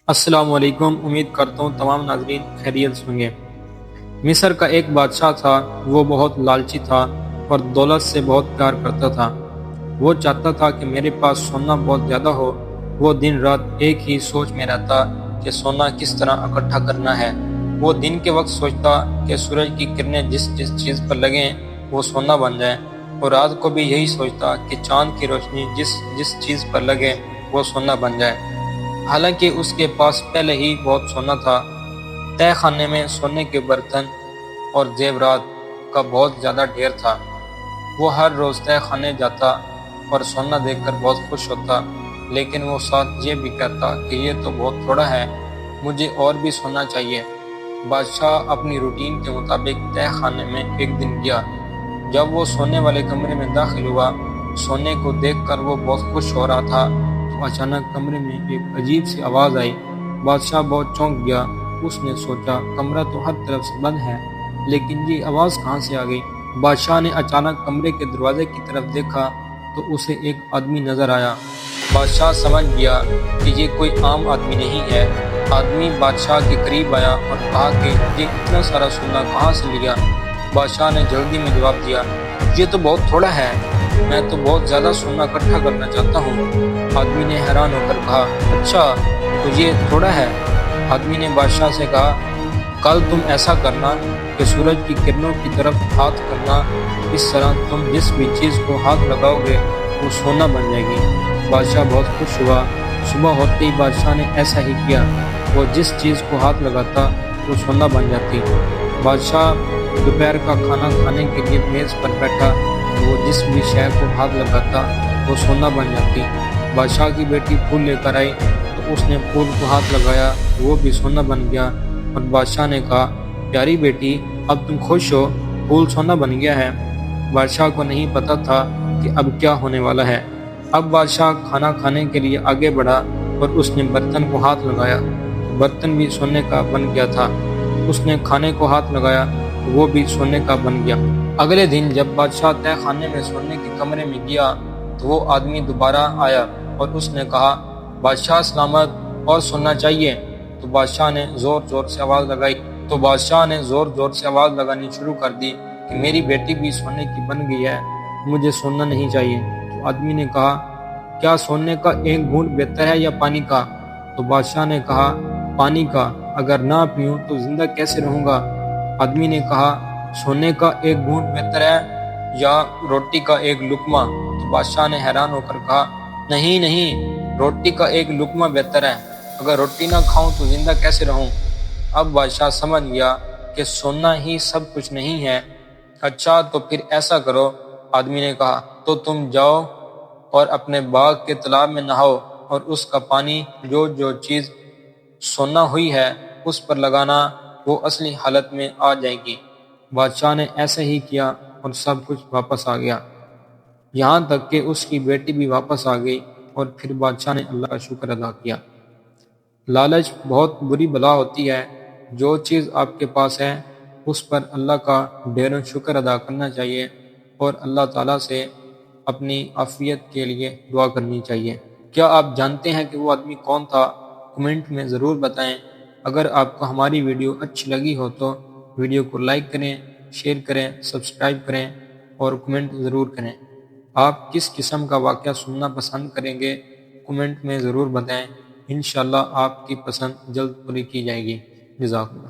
السلام علیکم، امید کرتا ہوں تمام ناظرین خیریت سے ہوں گے۔ مصر کا ایک بادشاہ تھا، وہ بہت لالچی تھا اور دولت سے بہت پیار کرتا تھا۔ وہ چاہتا تھا کہ میرے پاس سونا بہت زیادہ ہو۔ وہ دن رات ایک ہی سوچ میں رہتا کہ سونا کس طرح اکٹھا کرنا ہے۔ وہ دن کے وقت سوچتا کہ سورج کی کرنیں جس جس چیز پر لگیں وہ سونا بن جائے، اور رات کو بھی یہی سوچتا کہ چاند کی روشنی جس جس چیز پر لگے وہ سونا بن جائے۔ حالانکہ اس کے پاس پہلے ہی بہت سونا تھا۔ تہہ خانے میں سونے کے برتن اور زیورات کا بہت زیادہ ڈھیر تھا۔ وہ ہر روز تہہ خانے جاتا اور سونا دیکھ کر بہت خوش ہوتا، لیکن وہ ساتھ یہ بھی کہتا کہ یہ تو بہت تھوڑا ہے، مجھے اور بھی سونا چاہیے۔ بادشاہ اپنی روٹین کے مطابق تہہ خانے میں ایک دن گیا۔ جب وہ سونے والے کمرے میں داخل ہوا، سونے کو دیکھ کر وہ بہت خوش ہو رہا تھا، تو اچانک کمرے میں ایک عجیب سی آواز آئی۔ بادشاہ بہت چونک گیا۔ اس نے سوچا کمرہ تو ہر طرف سے بند ہے، لیکن یہ آواز کہاں سے آ گئی؟ بادشاہ نے اچانک کمرے کے دروازے کی طرف دیکھا تو اسے ایک آدمی نظر آیا۔ بادشاہ سمجھ گیا کہ یہ کوئی عام آدمی نہیں ہے۔ آدمی بادشاہ کے قریب آیا اور کہا کہ یہ اتنا سارا سونا کہاں سے لیا؟ بادشاہ نے جلدی میں جواب دیا، یہ تو بہت تھوڑا ہے، میں تو بہت زیادہ سونا اکٹھا کرنا چاہتا ہوں۔ آدمی نے حیران ہو کر کہا، اچھا تو یہ تھوڑا ہے؟ آدمی نے بادشاہ سے کہا، کل تم ایسا کرنا کہ سورج کی کرنوں کی طرف ہاتھ کرنا، اس طرح تم جس بھی چیز کو ہاتھ لگاؤ گے وہ سونا بن جائے گی۔ بادشاہ بہت خوش ہوا۔ صبح ہوتے ہی بادشاہ نے ایسا ہی کیا۔ وہ جس چیز کو ہاتھ لگاتا وہ سونا بن جاتی۔ بادشاہ دوپہر کا کھانا کھانے کے لیے میز پر بیٹھا، وہ جس بھی شے کو ہاتھ لگاتا وہ سونا بن جاتی۔ بادشاہ کی بیٹی پھول لے کر آئی تو اس نے پھول کو ہاتھ لگایا، وہ بھی سونا بن گیا، اور بادشاہ نے کہا، پیاری بیٹی اب تم خوش ہو، پھول سونا بن گیا ہے۔ بادشاہ کو نہیں پتا تھا کہ اب کیا ہونے والا ہے۔ اب بادشاہ کھانا کھانے کے لیے آگے بڑھا اور اس نے برتن کو ہاتھ لگایا، برتن بھی سونے کا بن گیا تھا۔ اس نے کھانے کو ہاتھ لگایا، وہ بھی سونے کا بن گیا۔ اگلے دن جب بادشاہ تہہ خانے میں سونے کے کمرے میں گیا تو وہ آدمی دوبارہ آیا اور اس نے کہا، بادشاہ سلامت، اور سونا چاہیے؟ تو بادشاہ نے زور زور سے آواز لگانی شروع کر دی کہ میری بیٹی بھی سونے کی بن گئی ہے، مجھے سونا نہیں چاہیے۔ تو آدمی نے کہا، کیا سونے کا ایک گھونٹ بہتر ہے یا پانی کا؟ تو بادشاہ نے کہا، پانی کا، اگر نہ پیوں تو زندہ کیسے رہوں گا؟ آدمی نے کہا، سونے کا ایک گھونٹ بہتر ہے یا روٹی کا ایک لقمہ؟ تو بادشاہ نے حیران ہو کر کہا، نہیں نہیں، روٹی کا ایک لقمہ بہتر ہے، اگر روٹی نہ کھاؤں تو زندہ کیسے رہوں؟ اب بادشاہ سمجھ گیا کہ سونا ہی سب کچھ نہیں ہے۔ اچھا تو پھر ایسا کرو، آدمی نے کہا، تو تم جاؤ اور اپنے باغ کے تالاب میں نہاؤ اور اس کا پانی جو جو چیز سونا ہوئی ہے اس پر لگانا، وہ اصلی حالت میں آ جائے گی۔ بادشاہ نے ایسا ہی کیا اور سب کچھ واپس آ گیا، یہاں تک کہ اس کی بیٹی بھی واپس آ گئی، اور پھر بادشاہ نے اللہ کا شکر ادا کیا۔ لالچ بہت بری بلا ہوتی ہے۔ جو چیز آپ کے پاس ہے اس پر اللہ کا ڈھیروں شکر ادا کرنا چاہیے، اور اللہ تعالیٰ سے اپنی عافیت کے لیے دعا کرنی چاہیے۔ کیا آپ جانتے ہیں کہ وہ آدمی کون تھا؟ کمنٹ میں ضرور بتائیں۔ اگر آپ کو ہماری ویڈیو اچھی لگی ہو تو ویڈیو کو لائک کریں، شیئر کریں، سبسکرائب کریں اور کمنٹ ضرور کریں۔ آپ کس قسم کا واقعہ سننا پسند کریں گے کمنٹ میں ضرور بتائیں، انشاءاللہ آپ کی پسند جلد پوری کی جائے گی۔ جزاک اللہ۔